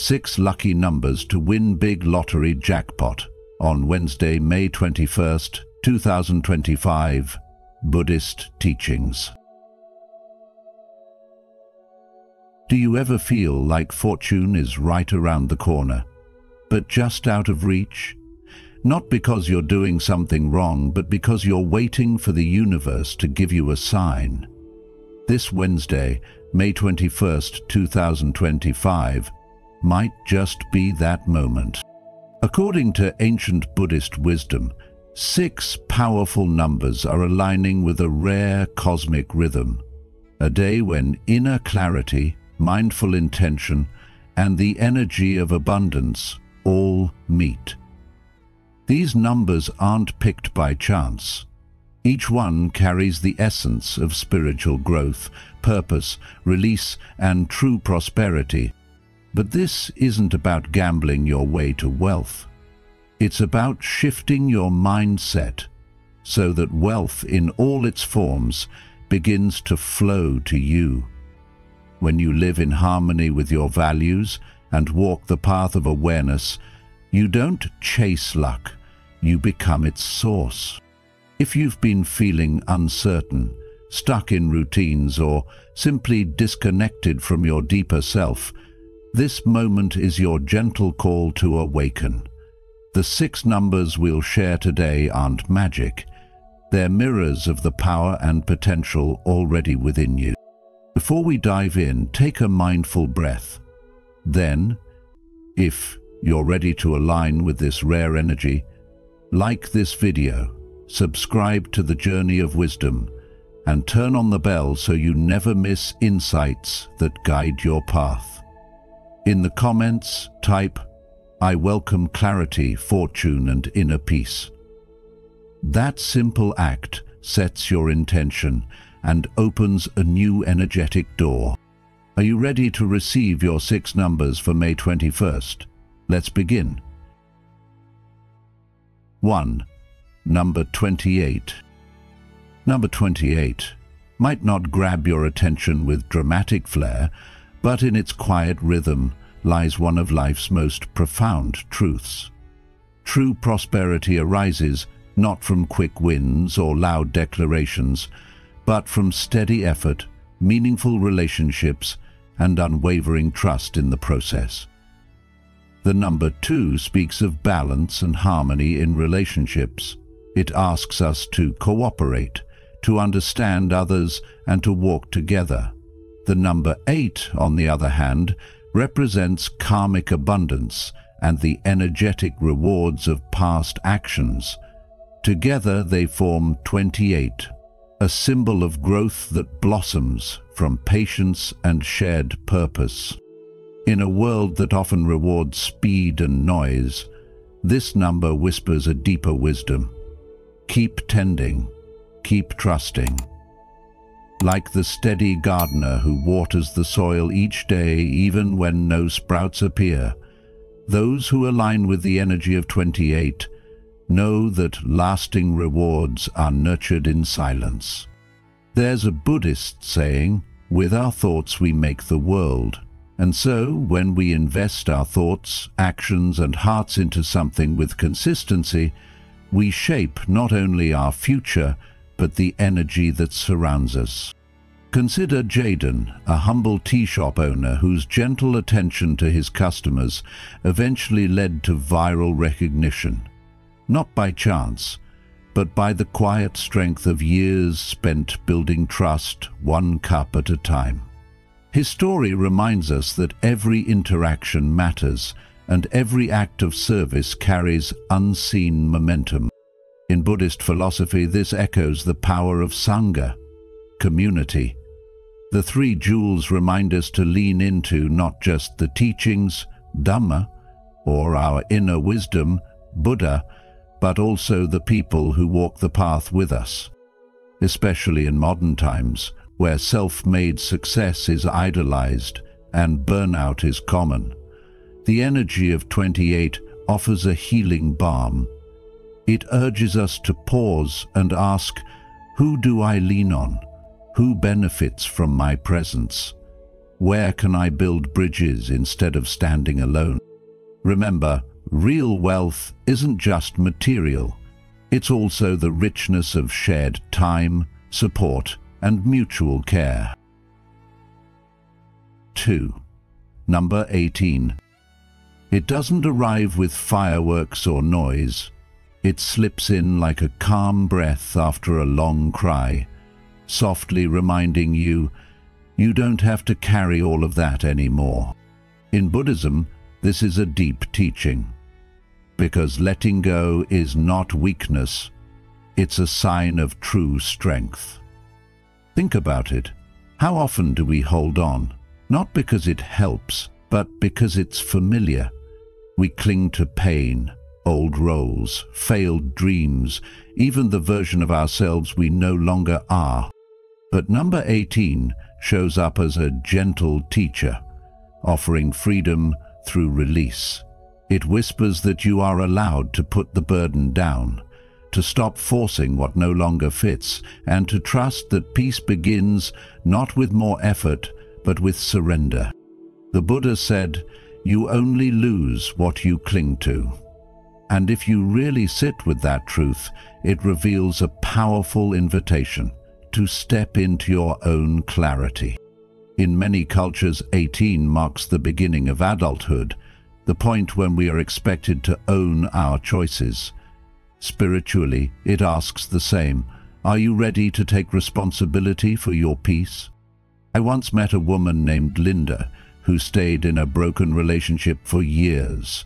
6 lucky numbers to win big lottery jackpot on Wednesday, May 21st, 2025. Buddhist Teachings. Do you ever feel like fortune is right around the corner, but just out of reach? Not because you're doing something wrong, but because you're waiting for the universe to give you a sign. This Wednesday, May 21st, 2025, might just be that moment. According to ancient Buddhist wisdom, 6 powerful numbers are aligning with a rare cosmic rhythm, a day when inner clarity, mindful intention, and the energy of abundance all meet. These numbers aren't picked by chance. Each one carries the essence of spiritual growth, purpose, release, and true prosperity. But this isn't about gambling your way to wealth. It's about shifting your mindset so that wealth in all its forms begins to flow to you. When you live in harmony with your values and walk the path of awareness, you don't chase luck, you become its source. If you've been feeling uncertain, stuck in routines, or simply disconnected from your deeper self, this moment is your gentle call to awaken. The 6 numbers we'll share today aren't magic. They're mirrors of the power and potential already within you. Before we dive in, take a mindful breath. Then, if you're ready to align with this rare energy, like this video, subscribe to the Journey of Wisdom, and turn on the bell so you never miss insights that guide your path. In the comments, type, "I welcome clarity, fortune, and inner peace." That simple act sets your intention and opens a new energetic door. Are you ready to receive your 6 numbers for May 21st? Let's begin. 1. Number 28. Number 28 might not grab your attention with dramatic flair, but in its quiet rhythm lies one of life's most profound truths. True prosperity arises not from quick wins or loud declarations, but from steady effort, meaningful relationships, and unwavering trust in the process. The number 2 speaks of balance and harmony in relationships. It asks us to cooperate, to understand others, and to walk together. The number 8, on the other hand, represents karmic abundance and the energetic rewards of past actions. Together they form 28, a symbol of growth that blossoms from patience and shared purpose. In a world that often rewards speed and noise, this number whispers a deeper wisdom. Keep tending, keep trusting. Like the steady gardener who waters the soil each day even when no sprouts appear, those who align with the energy of 28 know that lasting rewards are nurtured in silence. There's a Buddhist saying, "With our thoughts we make the world." And so, when we invest our thoughts, actions, and hearts into something with consistency, we shape not only our future, but the energy that surrounds us. Consider Jaden, a humble tea shop owner whose gentle attention to his customers eventually led to viral recognition. Not by chance, but by the quiet strength of years spent building trust, one cup at a time. His story reminds us that every interaction matters, and every act of service carries unseen momentum. In Buddhist philosophy, this echoes the power of Sangha, community. The 3 jewels remind us to lean into not just the teachings, Dharma, or our inner wisdom, Buddha, but also the people who walk the path with us. Especially in modern times, where self-made success is idolized and burnout is common, the energy of 28 offers a healing balm. It urges us to pause and ask, who do I lean on? Who benefits from my presence? Where can I build bridges instead of standing alone? Remember, real wealth isn't just material. It's also the richness of shared time, support, and mutual care. 2. Number 18. It doesn't arrive with fireworks or noise. It slips in like a calm breath after a long cry, softly reminding you, you don't have to carry all of that anymore. In Buddhism, this is a deep teaching, because letting go is not weakness, it's a sign of true strength. Think about it. How often do we hold on? Not because it helps, but because it's familiar. We cling to pain, old roles, failed dreams, even the version of ourselves we no longer are. But number 18 shows up as a gentle teacher, offering freedom through release. It whispers that you are allowed to put the burden down, to stop forcing what no longer fits, and to trust that peace begins not with more effort, but with surrender. The Buddha said, "You only lose what you cling to." And if you really sit with that truth, it reveals a powerful invitation to step into your own clarity. In many cultures, 18 marks the beginning of adulthood, the point when we are expected to own our choices. Spiritually, it asks the same. Are you ready to take responsibility for your peace? I once met a woman named Linda who stayed in a broken relationship for years,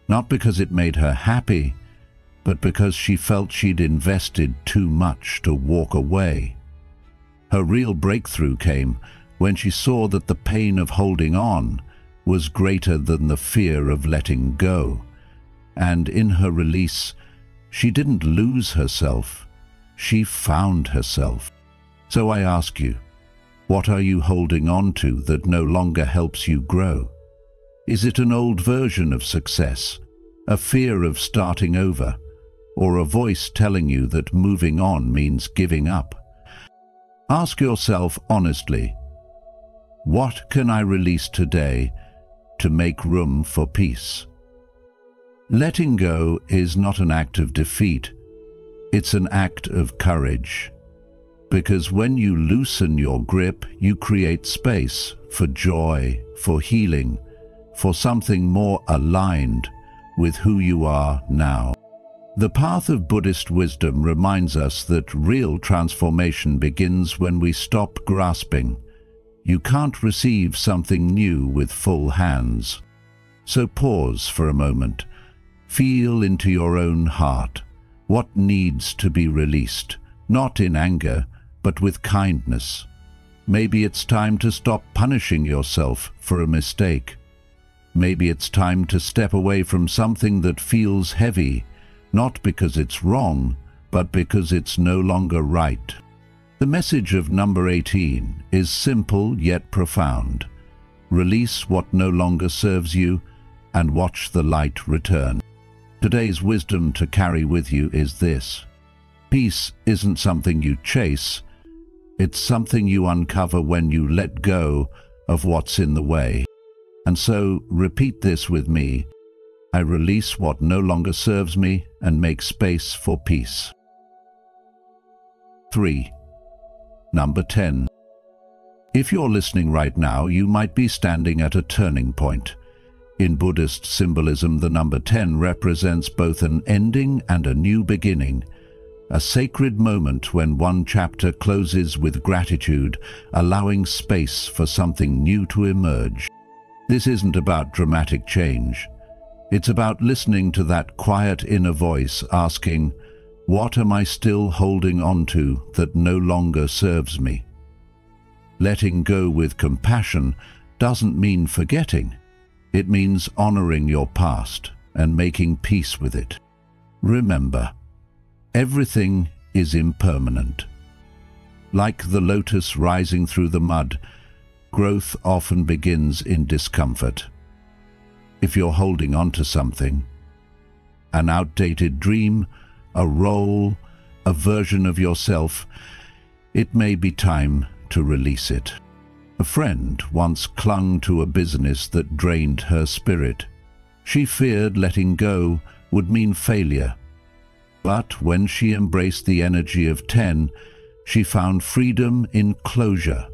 not because it made her happy, but because she felt she'd invested too much to walk away. Her real breakthrough came when she saw that the pain of holding on was greater than the fear of letting go. And in her release, she didn't lose herself, she found herself. So I ask you, what are you holding on to that no longer helps you grow? Is it an old version of success, a fear of starting over, or a voice telling you that moving on means giving up? Ask yourself honestly, what can I release today to make room for peace? Letting go is not an act of defeat, it's an act of courage. Because when you loosen your grip, you create space for joy, for healing, for something more aligned with who you are now. The path of Buddhist wisdom reminds us that real transformation begins when we stop grasping. You can't receive something new with full hands. So pause for a moment. Feel into your own heart. What needs to be released? Not in anger, but with kindness. Maybe it's time to stop punishing yourself for a mistake. Maybe it's time to step away from something that feels heavy, not because it's wrong, but because it's no longer right. The message of number 18 is simple yet profound. Release what no longer serves you and watch the light return. Today's wisdom to carry with you is this: peace isn't something you chase, it's something you uncover when you let go of what's in the way. And so repeat this with me: I release what no longer serves me and make space for peace. 3. Number 10. If you're listening right now, you might be standing at a turning point. In Buddhist symbolism, the number 10 represents both an ending and a new beginning, a sacred moment when one chapter closes with gratitude, allowing space for something new to emerge. This isn't about dramatic change. It's about listening to that quiet inner voice asking, what am I still holding on to that no longer serves me? Letting go with compassion doesn't mean forgetting. It means honoring your past and making peace with it. Remember, everything is impermanent. Like the lotus rising through the mud, growth often begins in discomfort. If you're holding on to something, an outdated dream, a role, a version of yourself, it may be time to release it. A friend once clung to a business that drained her spirit. She feared letting go would mean failure. But when she embraced the energy of 10, she found freedom in closure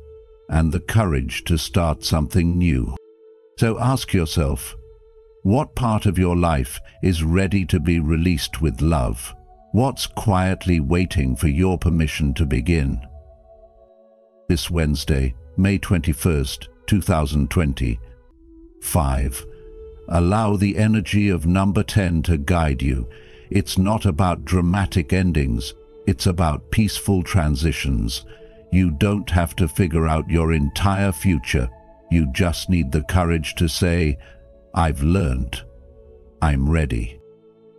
and the courage to start something new. So ask yourself, what part of your life is ready to be released with love? What's quietly waiting for your permission to begin? This Wednesday, May 21st, 2020. 5. Allow the energy of number 10 to guide you. It's not about dramatic endings, it's about peaceful transitions. You don't have to figure out your entire future. You just need the courage to say, I've learned. I'm ready.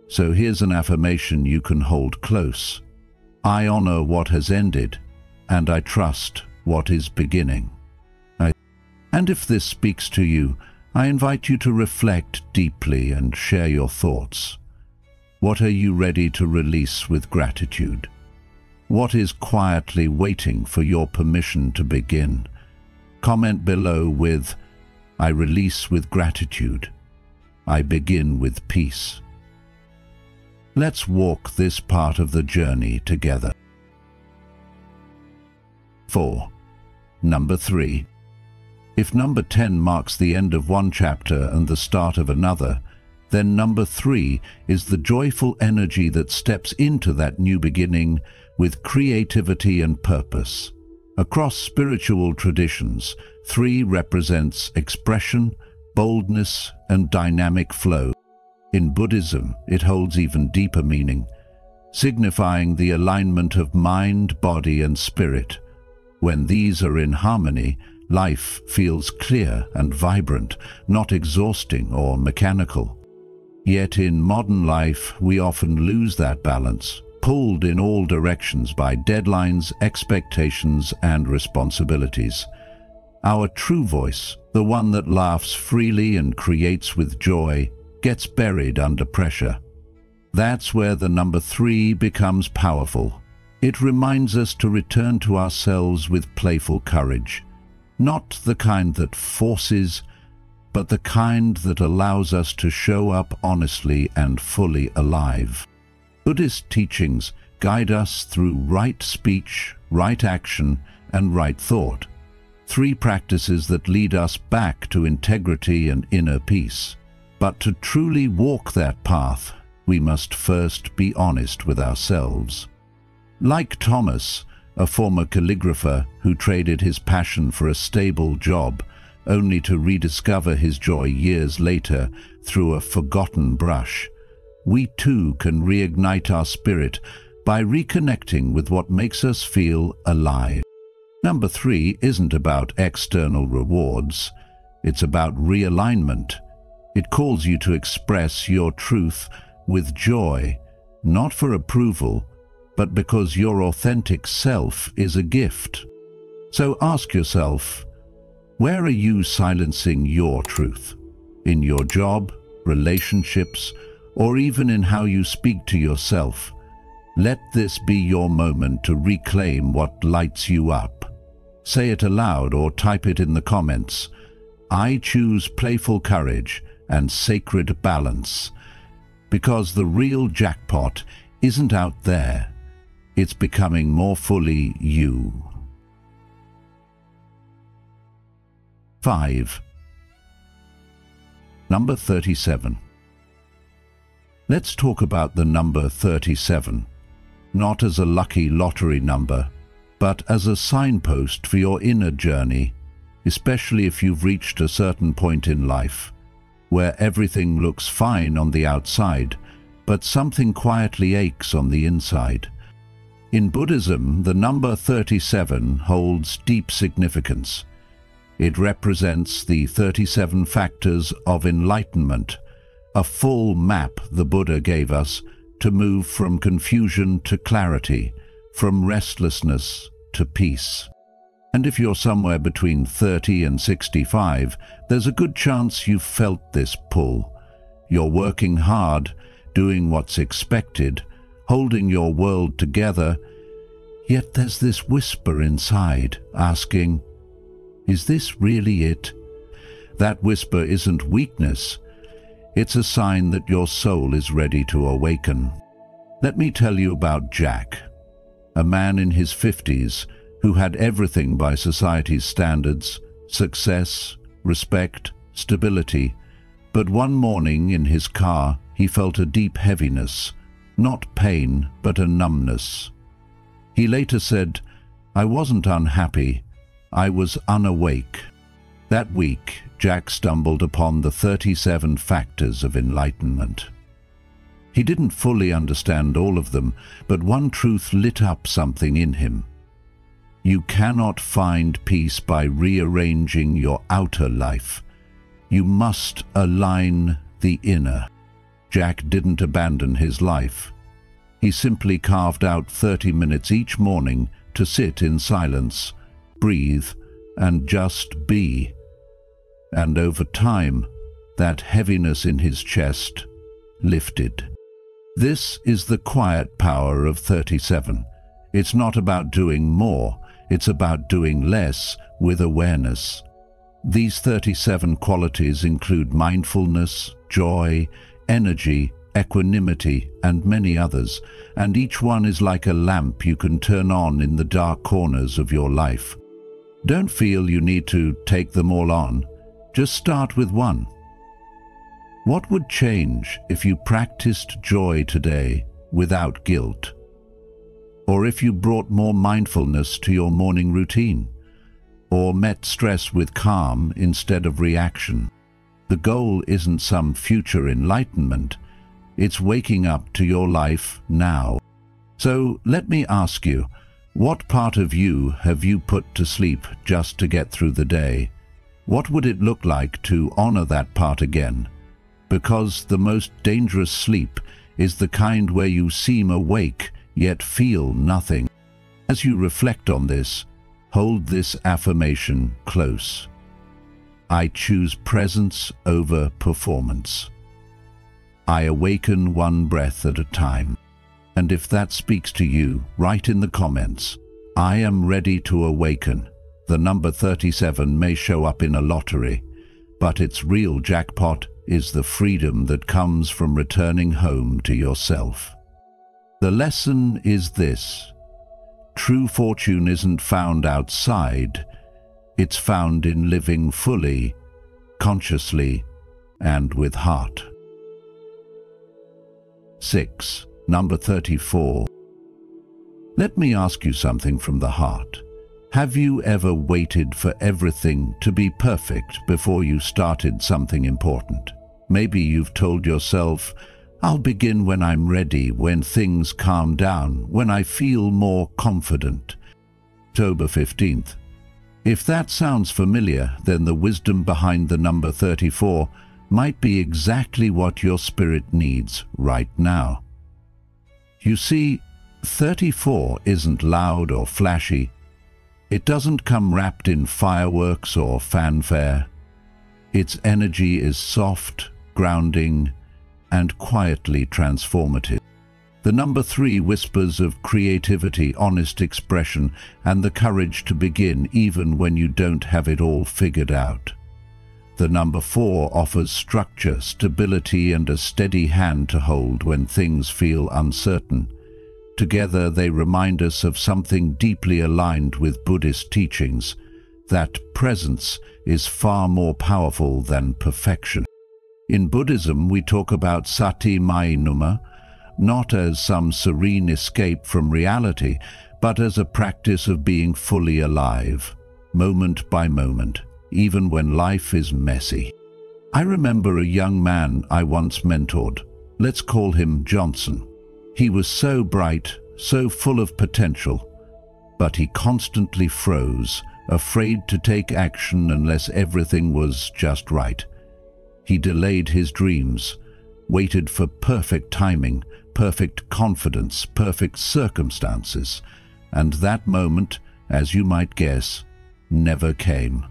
So here's an affirmation you can hold close. I honor what has ended, and I trust what is beginning. And if this speaks to you, I invite you to reflect deeply and share your thoughts. What are you ready to release with gratitude? What is quietly waiting for your permission to begin? Comment below with, I release with gratitude. I begin with peace. Let's walk this part of the journey together. 4. Number 3. If number 10 marks the end of one chapter and the start of another, then number 3 is the joyful energy that steps into that new beginning with creativity and purpose. Across spiritual traditions, 3 represents expression, boldness, and dynamic flow. In Buddhism, it holds even deeper meaning, signifying the alignment of mind, body, and spirit. When these are in harmony, life feels clear and vibrant, not exhausting or mechanical. Yet in modern life, we often lose that balance, pulled in all directions by deadlines, expectations, and responsibilities. Our true voice, the one that laughs freely and creates with joy, gets buried under pressure. That's where the number 3 becomes powerful. It reminds us to return to ourselves with playful courage. Not the kind that forces, but the kind that allows us to show up honestly and fully alive. Buddhist teachings guide us through right speech, right action, and right thought. 3 practices that lead us back to integrity and inner peace. But to truly walk that path, we must first be honest with ourselves. Like Thomas, a former calligrapher who traded his passion for a stable job, only to rediscover his joy years later through a forgotten brush, we too can reignite our spirit by reconnecting with what makes us feel alive. Number 3 isn't about external rewards, it's about realignment. It calls you to express your truth with joy, not for approval, but because your authentic self is a gift. So ask yourself, where are you silencing your truth? In your job, relationships, or even in how you speak to yourself? Let this be your moment to reclaim what lights you up. Say it aloud or type it in the comments. I choose playful courage and sacred balance, because the real jackpot isn't out there. It's becoming more fully you. 5. Number 37. Let's talk about the number 37, not as a lucky lottery number, but as a signpost for your inner journey, especially if you've reached a certain point in life, where everything looks fine on the outside, but something quietly aches on the inside. In Buddhism, the number 37 holds deep significance. It represents the 37 factors of enlightenment, a full map the Buddha gave us to move from confusion to clarity, from restlessness to peace. And if you're somewhere between 30 and 65, there's a good chance you've felt this pull. You're working hard, doing what's expected, holding your world together, yet there's this whisper inside asking, Is this really it? That whisper isn't weakness. It's a sign that your soul is ready to awaken. Let me tell you about Jack, a man in his 50s who had everything by society's standards: success, respect, stability. But one morning in his car, he felt a deep heaviness, not pain, but a numbness. He later said, "I wasn't unhappy, I was unawake." That week, Jack stumbled upon the 37 factors of enlightenment. He didn't fully understand all of them, but one truth lit up something in him. You cannot find peace by rearranging your outer life. You must align the inner. Jack didn't abandon his life. He simply carved out 30 minutes each morning to sit in silence, breathe, and just be. And over time, that heaviness in his chest lifted. This is the quiet power of 37. It's not about doing more, it's about doing less with awareness. These 37 qualities include mindfulness, joy, energy, equanimity, and many others, and each one is like a lamp you can turn on in the dark corners of your life. Don't feel you need to take them all on. Just start with one. What would change if you practiced joy today without guilt? Or if you brought more mindfulness to your morning routine? Or met stress with calm instead of reaction? The goal isn't some future enlightenment. It's waking up to your life now. So let me ask you, what part of you have you put to sleep just to get through the day? What would it look like to honor that part again? Because the most dangerous sleep is the kind where you seem awake yet feel nothing. As you reflect on this, hold this affirmation close. I choose presence over performance. I awaken one breath at a time. And if that speaks to you, write in the comments, I am ready to awaken. The number 37 may show up in a lottery, but its real jackpot is the freedom that comes from returning home to yourself. The lesson is this: true fortune isn't found outside, it's found in living fully, consciously, and with heart. 6. Number 34. Let me ask you something from the heart. Have you ever waited for everything to be perfect before you started something important? Maybe you've told yourself, I'll begin when I'm ready, when things calm down, when I feel more confident. October 15th. If that sounds familiar, then the wisdom behind the number 34 might be exactly what your spirit needs right now. You see, 34 isn't loud or flashy. It doesn't come wrapped in fireworks or fanfare. Its energy is soft, grounding, and quietly transformative. The number 3 whispers of creativity, honest expression, and the courage to begin even when you don't have it all figured out. The number 4 offers structure, stability, and a steady hand to hold when things feel uncertain. Together they remind us of something deeply aligned with Buddhist teachings, that presence is far more powerful than perfection. In Buddhism, we talk about sati mainuma, not as some serene escape from reality, but as a practice of being fully alive, moment by moment, even when life is messy. I remember a young man I once mentored. Let's call him Johnson. He was so bright, so full of potential, but he constantly froze, afraid to take action unless everything was just right. He delayed his dreams, waited for perfect timing, perfect confidence, perfect circumstances, and that moment, as you might guess, never came.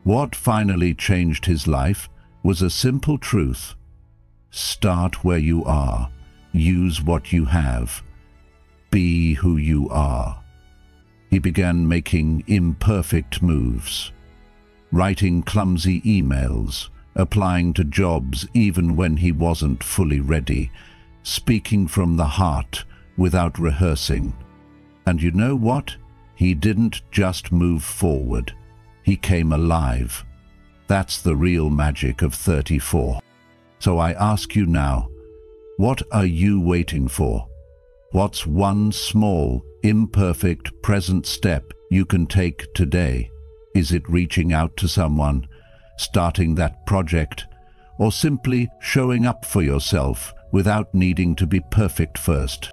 What finally changed his life was a simple truth. Start where you are. Use what you have. Be who you are. He began making imperfect moves, writing clumsy emails, applying to jobs even when he wasn't fully ready, speaking from the heart without rehearsing. And you know what? He didn't just move forward. He came alive. That's the real magic of 34. So I ask you now, what are you waiting for? What's one small, imperfect present step you can take today? Is it reaching out to someone, starting that project, or simply showing up for yourself without needing to be perfect first?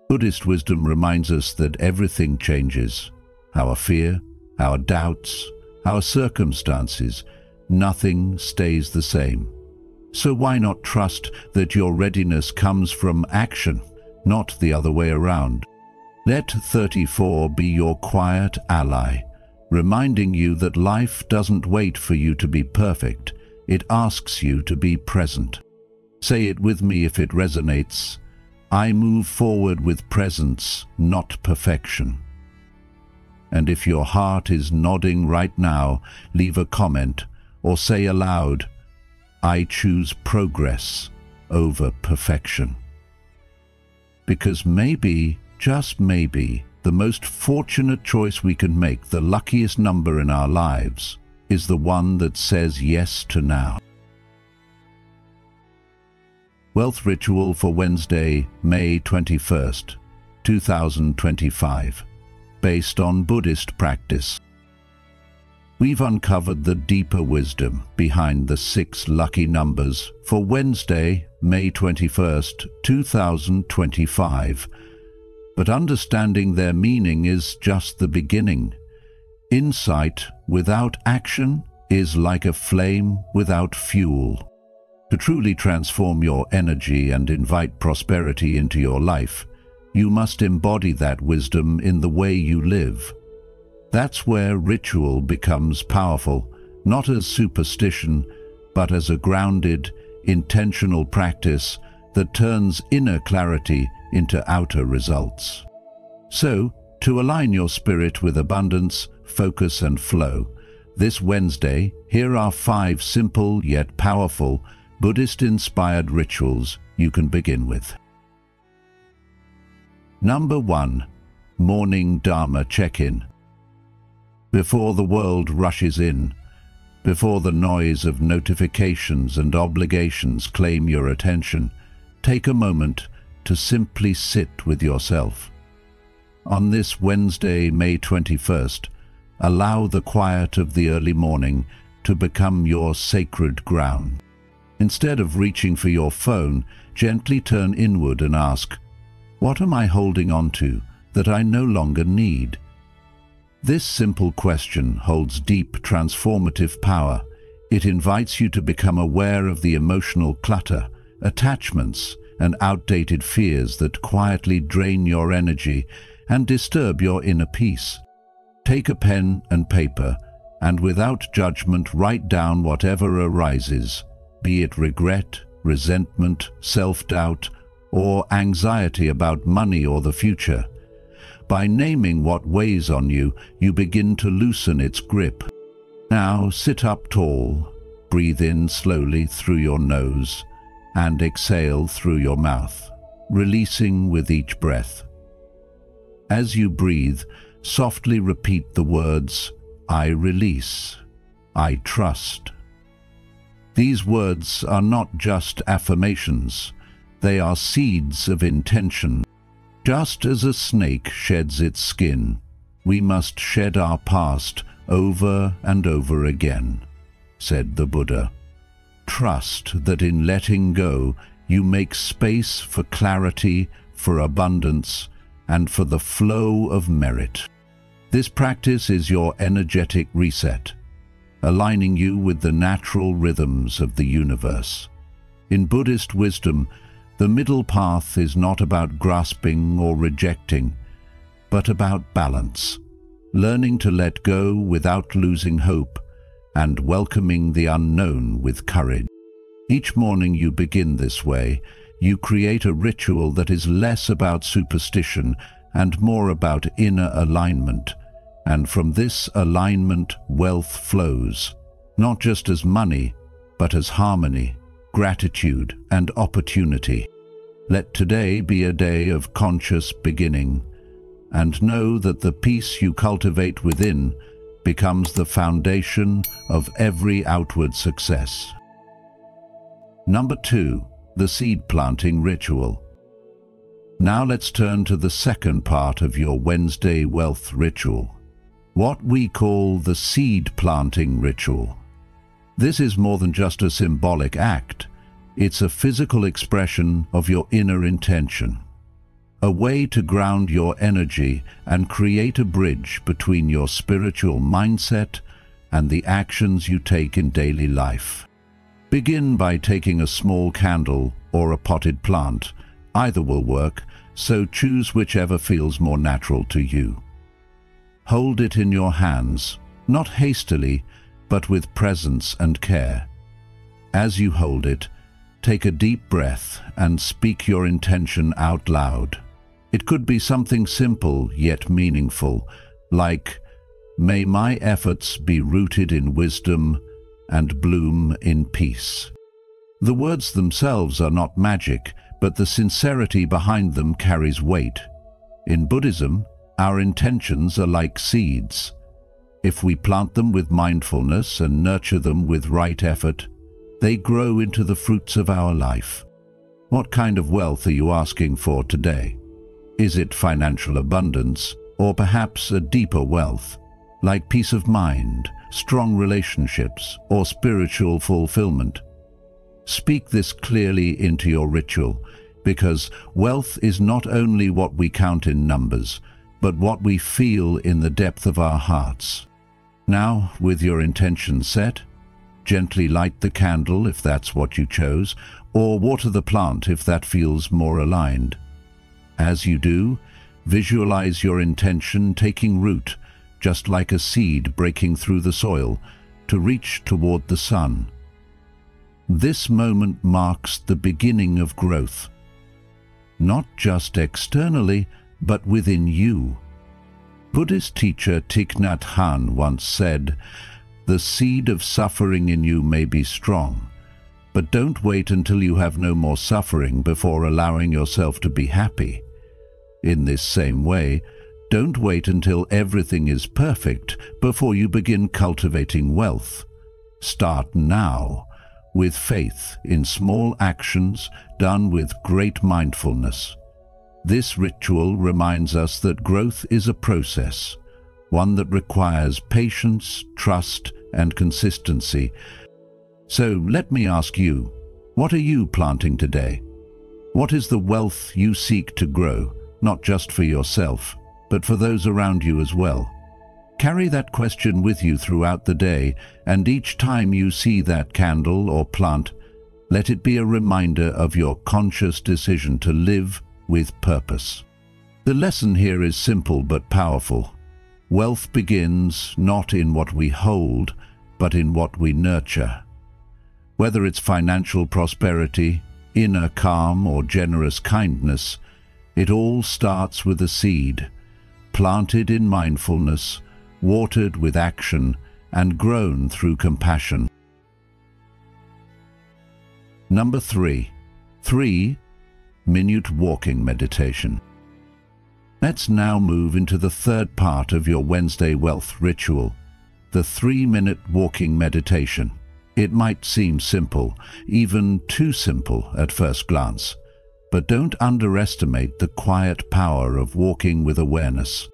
Buddhist wisdom reminds us that everything changes. Our fear, our doubts, our circumstances, nothing stays the same. So why not trust that your readiness comes from action, not the other way around? Let 34 be your quiet ally, reminding you that life doesn't wait for you to be perfect. It asks you to be present. Say it with me if it resonates. I move forward with presence, not perfection. And if your heart is nodding right now, leave a comment or say aloud, I choose progress over perfection. Because maybe, just maybe, the most fortunate choice we can make, the luckiest number in our lives, is the one that says yes to now. Wealth Ritual for Wednesday, May 21st, 2025, based on Buddhist practice. We've uncovered the deeper wisdom behind the 6 lucky numbers for Wednesday, May 21st, 2025. But understanding their meaning is just the beginning. Insight without action is like a flame without fuel. To truly transform your energy and invite prosperity into your life, you must embody that wisdom in the way you live. That's where ritual becomes powerful, not as superstition, but as a grounded, intentional practice that turns inner clarity into outer results. So, to align your spirit with abundance, focus and flow, this Wednesday, here are 5 simple yet powerful Buddhist-inspired rituals you can begin with. Number 1. Morning Dharma check-in. Before the world rushes in, before the noise of notifications and obligations claim your attention, take a moment to simply sit with yourself. On this Wednesday, May 21st, allow the quiet of the early morning to become your sacred ground. Instead of reaching for your phone, gently turn inward and ask, what am I holding on to that I no longer need? This simple question holds deep transformative power. It invites you to become aware of the emotional clutter, attachments, and outdated fears that quietly drain your energy and disturb your inner peace. Take a pen and paper, and without judgment write down whatever arises, be it regret, resentment, self-doubt, or anxiety about money or the future. By naming what weighs on you, you begin to loosen its grip. Now sit up tall, breathe in slowly through your nose, and exhale through your mouth, releasing with each breath. As you breathe, softly repeat the words, I release, I trust. These words are not just affirmations, they are seeds of intention. Just as a snake sheds its skin, we must shed our past over and over again, said the Buddha. Trust that in letting go, you make space for clarity, for abundance, and for the flow of merit. This practice is your energetic reset, aligning you with the natural rhythms of the universe. In Buddhist wisdom, the middle path is not about grasping or rejecting, but about balance, learning to let go without losing hope, and welcoming the unknown with courage. Each morning you begin this way, you create a ritual that is less about superstition and more about inner alignment, And from this alignment, wealth flows, not just as money, but as harmony, gratitude, and opportunity. Let today be a day of conscious beginning, and know that the peace you cultivate within becomes the foundation of every outward success. Number 2, the seed planting ritual. Now let's turn to the second part of your Wednesday wealth ritual, what we call the seed planting ritual. This is more than just a symbolic act. It's a physical expression of your inner intention, a way to ground your energy and create a bridge between your spiritual mindset and the actions you take in daily life. Begin by taking a small candle or a potted plant. Either will work, so choose whichever feels more natural to you. Hold it in your hands, not hastily, but with presence and care. As you hold it, take a deep breath and speak your intention out loud. It could be something simple yet meaningful, like, "May my efforts be rooted in wisdom and bloom in peace." The words themselves are not magic, but the sincerity behind them carries weight. In Buddhism, our intentions are like seeds. If we plant them with mindfulness and nurture them with right effort, they grow into the fruits of our life. What kind of wealth are you asking for today? Is it financial abundance, or perhaps a deeper wealth, like peace of mind, strong relationships, or spiritual fulfillment? Speak this clearly into your ritual, because wealth is not only what we count in numbers, but what we feel in the depth of our hearts. Now, with your intention set, gently light the candle if that's what you chose, or water the plant if that feels more aligned. As you do, visualize your intention taking root, just like a seed breaking through the soil, to reach toward the sun. This moment marks the beginning of growth, not just externally, but within you. Buddhist teacher Thich Nhat Hanh once said, "The seed of suffering in you may be strong, but don't wait until you have no more suffering before allowing yourself to be happy. In this same way, don't wait until everything is perfect before you begin cultivating wealth. Start now, with faith in small actions done with great mindfulness." This ritual reminds us that growth is a process, one that requires patience, trust, and consistency. So let me ask you, what are you planting today? What is the wealth you seek to grow, not just for yourself, but for those around you as well? Carry that question with you throughout the day, and each time you see that candle or plant, let it be a reminder of your conscious decision to live with purpose. The lesson here is simple but powerful. Wealth begins not in what we hold, but in what we nurture. Whether it's financial prosperity, inner calm, or generous kindness, it all starts with a seed, planted in mindfulness, watered with action, and grown through compassion. Number 3. 3-minute walking meditation. Let's now move into the third part of your Wednesday wealth ritual, the 3-minute walking meditation. It might seem simple, even too simple at first glance, but don't underestimate the quiet power of walking with awareness.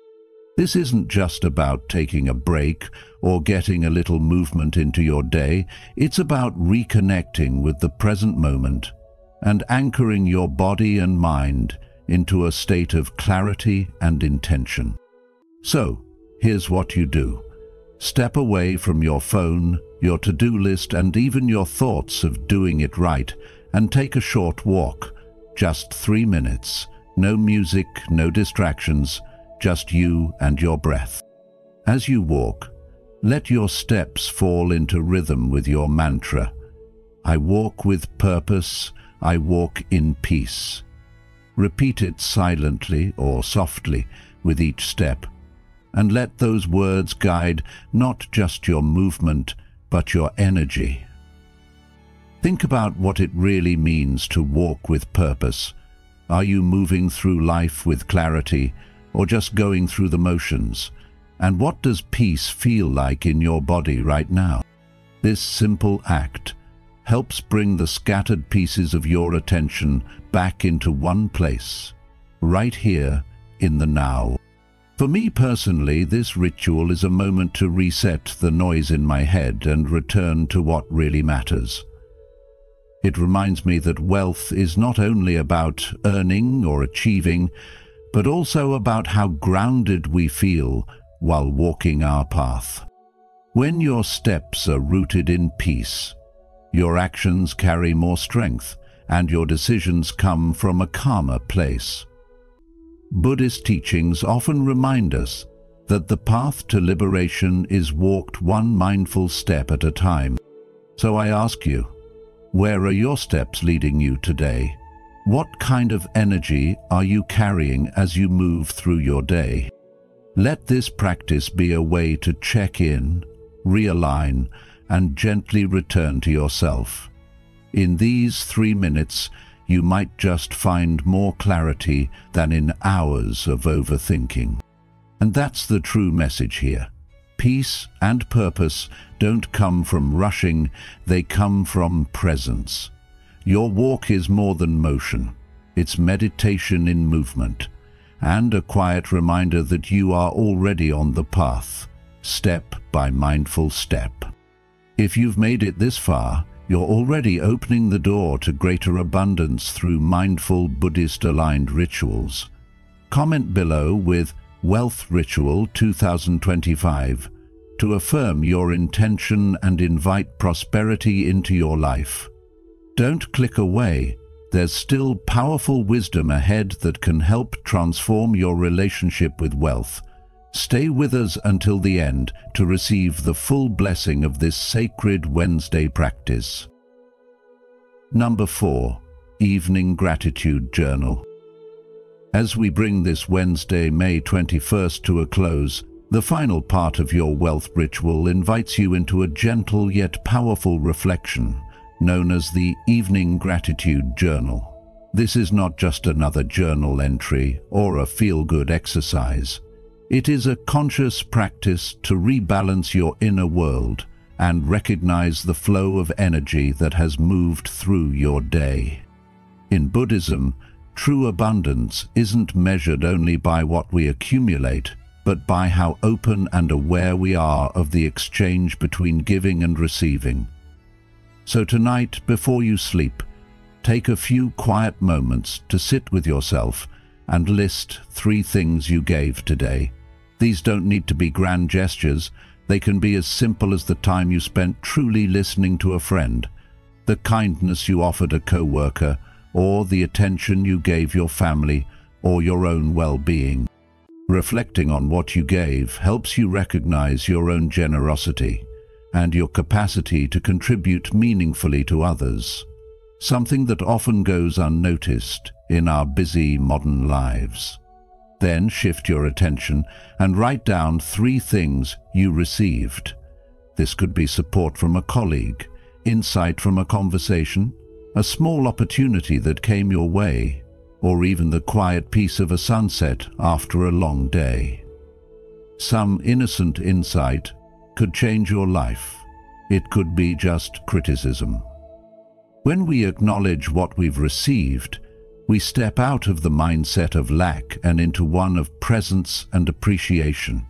This isn't just about taking a break or getting a little movement into your day. It's about reconnecting with the present moment and anchoring your body and mind into a state of clarity and intention. So, here's what you do. Step away from your phone, your to-do list, and even your thoughts of doing it right, and take a short walk. Just 3 minutes. No music, no distractions, just you and your breath. As you walk, let your steps fall into rhythm with your mantra. I walk with purpose, I walk in peace. Repeat it silently or softly with each step. and let those words guide not just your movement, but your energy. Think about what it really means to walk with purpose. Are you moving through life with clarity, or just going through the motions? And what does peace feel like in your body right now? This simple act helps bring the scattered pieces of your attention back into one place, right here in the now. For me personally, this ritual is a moment to reset the noise in my head and return to what really matters. It reminds me that wealth is not only about earning or achieving, but also about how grounded we feel while walking our path. When your steps are rooted in peace, your actions carry more strength, and your decisions come from a calmer place. Buddhist teachings often remind us that the path to liberation is walked one mindful step at a time. So I ask you, where are your steps leading you today? What kind of energy are you carrying as you move through your day? Let this practice be a way to check in, realign, and gently return to yourself. In these 3 minutes, you might just find more clarity than in hours of overthinking. And that's the true message here. Peace and purpose don't come from rushing, they come from presence. Your walk is more than motion. It's meditation in movement, and a quiet reminder that you are already on the path, step by mindful step. If you've made it this far, you're already opening the door to greater abundance through mindful Buddhist-aligned rituals. Comment below with Wealth Ritual 2025 to affirm your intention and invite prosperity into your life. Don't click away. There's still powerful wisdom ahead that can help transform your relationship with wealth. Stay with us until the end to receive the full blessing of this sacred Wednesday practice. Number 4. Evening Gratitude Journal. As we bring this Wednesday, May 21st to a close, the final part of your wealth ritual invites you into a gentle yet powerful reflection, known as the Evening Gratitude Journal. This is not just another journal entry or a feel-good exercise. It is a conscious practice to rebalance your inner world and recognize the flow of energy that has moved through your day. In Buddhism, true abundance isn't measured only by what we accumulate, but by how open and aware we are of the exchange between giving and receiving. So tonight, before you sleep, take a few quiet moments to sit with yourself and list 3 things you gave today. These don't need to be grand gestures. They can be as simple as the time you spent truly listening to a friend, the kindness you offered a co-worker, or the attention you gave your family or your own well-being. Reflecting on what you gave helps you recognize your own generosity and your capacity to contribute meaningfully to others, something that often goes unnoticed in our busy modern lives. Then shift your attention and write down 3 things you received. This could be support from a colleague, insight from a conversation, a small opportunity that came your way, or even the quiet peace of a sunset after a long day. Some innocent insight could change your life. It could be just criticism. When we acknowledge what we've received, we step out of the mindset of lack and into one of presence and appreciation.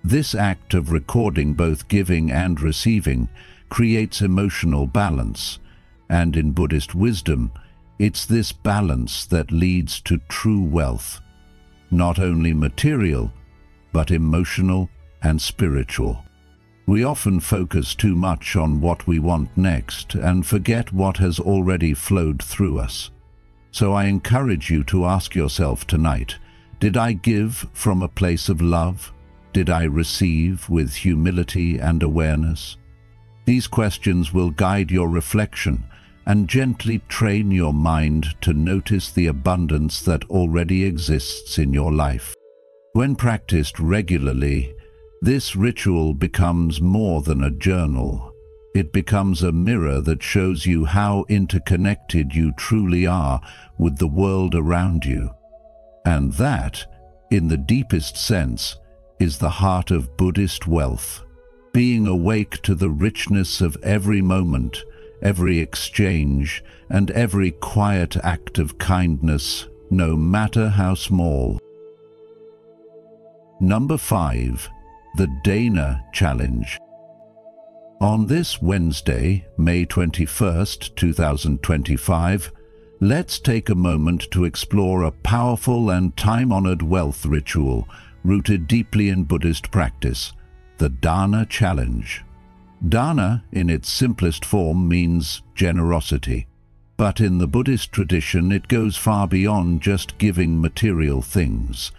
This act of recording both giving and receiving creates emotional balance, and in Buddhist wisdom, it's this balance that leads to true wealth, not only material, but emotional and spiritual. We often focus too much on what we want next and forget what has already flowed through us. So I encourage you to ask yourself tonight, did I give from a place of love? Did I receive with humility and awareness? These questions will guide your reflection and gently train your mind to notice the abundance that already exists in your life. When practiced regularly, this ritual becomes more than a journal. It becomes a mirror that shows you how interconnected you truly are with the world around you. And that, in the deepest sense, is the heart of Buddhist wealth. Being awake to the richness of every moment, every exchange, and every quiet act of kindness, no matter how small. Number 5. The Dāna Challenge. On this Wednesday, May 21st, 2025, let's take a moment to explore a powerful and time-honored wealth ritual rooted deeply in Buddhist practice, the Dāna Challenge. Dāna, in its simplest form, means generosity. But in the Buddhist tradition, it goes far beyond just giving material things.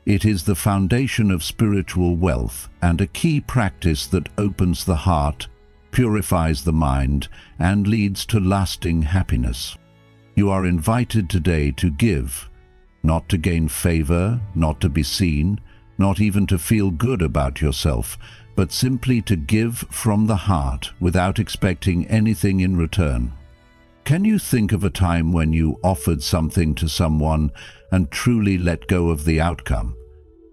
It is the foundation of spiritual wealth and a key practice that opens the heart, purifies the mind, and leads to lasting happiness. You are invited today to give, not to gain favor, not to be seen, not even to feel good about yourself, but simply to give from the heart without expecting anything in return. Can you think of a time when you offered something to someone and truly let go of the outcome?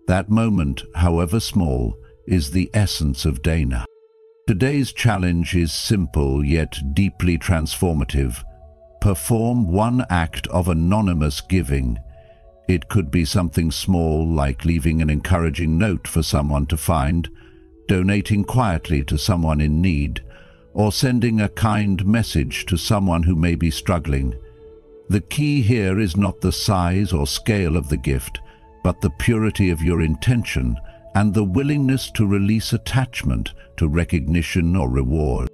That moment, however small, is the essence of Dāna. Today's challenge is simple yet deeply transformative. Perform one act of anonymous giving. It could be something small like leaving an encouraging note for someone to find, donating quietly to someone in need, or sending a kind message to someone who may be struggling. The key here is not the size or scale of the gift, but the purity of your intention and the willingness to release attachment to recognition or reward.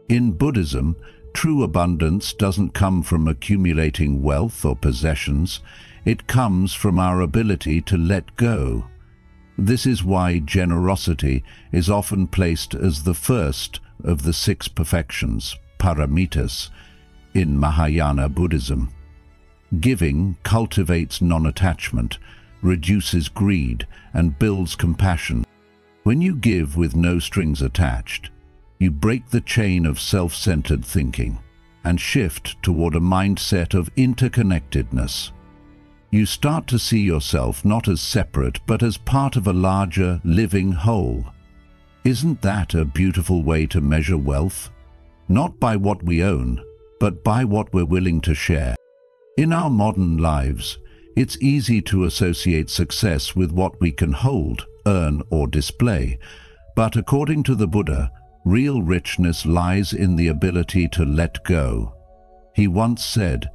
In Buddhism, true abundance doesn't come from accumulating wealth or possessions. It comes from our ability to let go. This is why generosity is often placed as the first of the 6 perfections, paramitas, in Mahayana Buddhism. Giving cultivates non-attachment, reduces greed, and builds compassion. When you give with no strings attached, you break the chain of self-centered thinking and shift toward a mindset of interconnectedness. You start to see yourself not as separate, but as part of a larger, living whole. Isn't that a beautiful way to measure wealth? Not by what we own, but by what we're willing to share. In our modern lives, it's easy to associate success with what we can hold, earn, or display. But according to the Buddha, real richness lies in the ability to let go. He once said,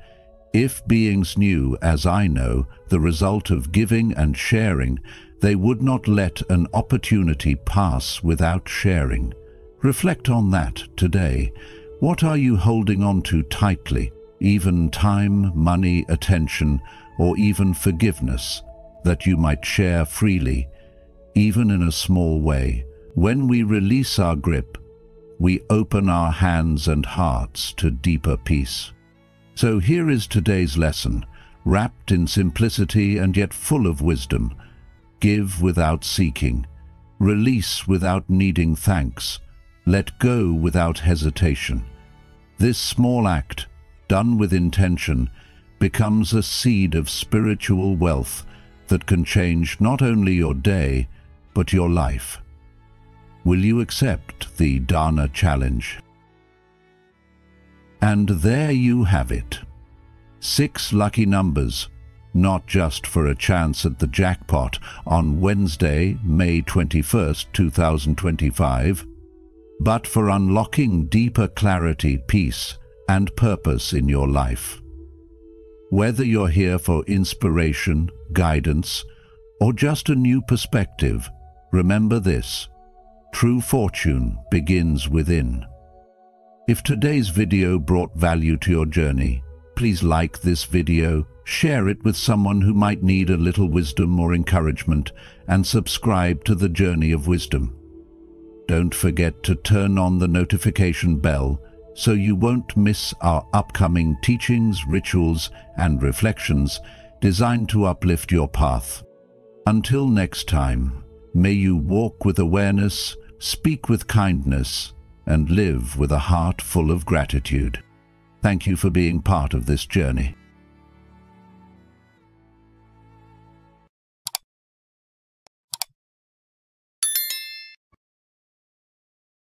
"If beings knew, as I know, the result of giving and sharing, they would not let an opportunity pass without sharing." Reflect on that today. What are you holding on to tightly, even time, money, attention, or even forgiveness, that you might share freely, even in a small way? When we release our grip, we open our hands and hearts to deeper peace. So here is today's lesson, wrapped in simplicity and yet full of wisdom. Give without seeking, release without needing thanks, let go without hesitation. This small act, done with intention, becomes a seed of spiritual wealth that can change not only your day, but your life. Will you accept the Dāna challenge? And there you have it. 6 lucky numbers, not just for a chance at the jackpot on Wednesday, May 21st, 2025, but for unlocking deeper clarity, peace, and purpose in your life. Whether you're here for inspiration, guidance, or just a new perspective, remember this: true fortune begins within. If today's video brought value to your journey, please like this video, share it with someone who might need a little wisdom or encouragement, and subscribe to the Journey of Wisdom. Don't forget to turn on the notification bell so you won't miss our upcoming teachings, rituals, and reflections designed to uplift your path. Until next time, may you walk with awareness, speak with kindness, and live with a heart full of gratitude. Thank you for being part of this journey.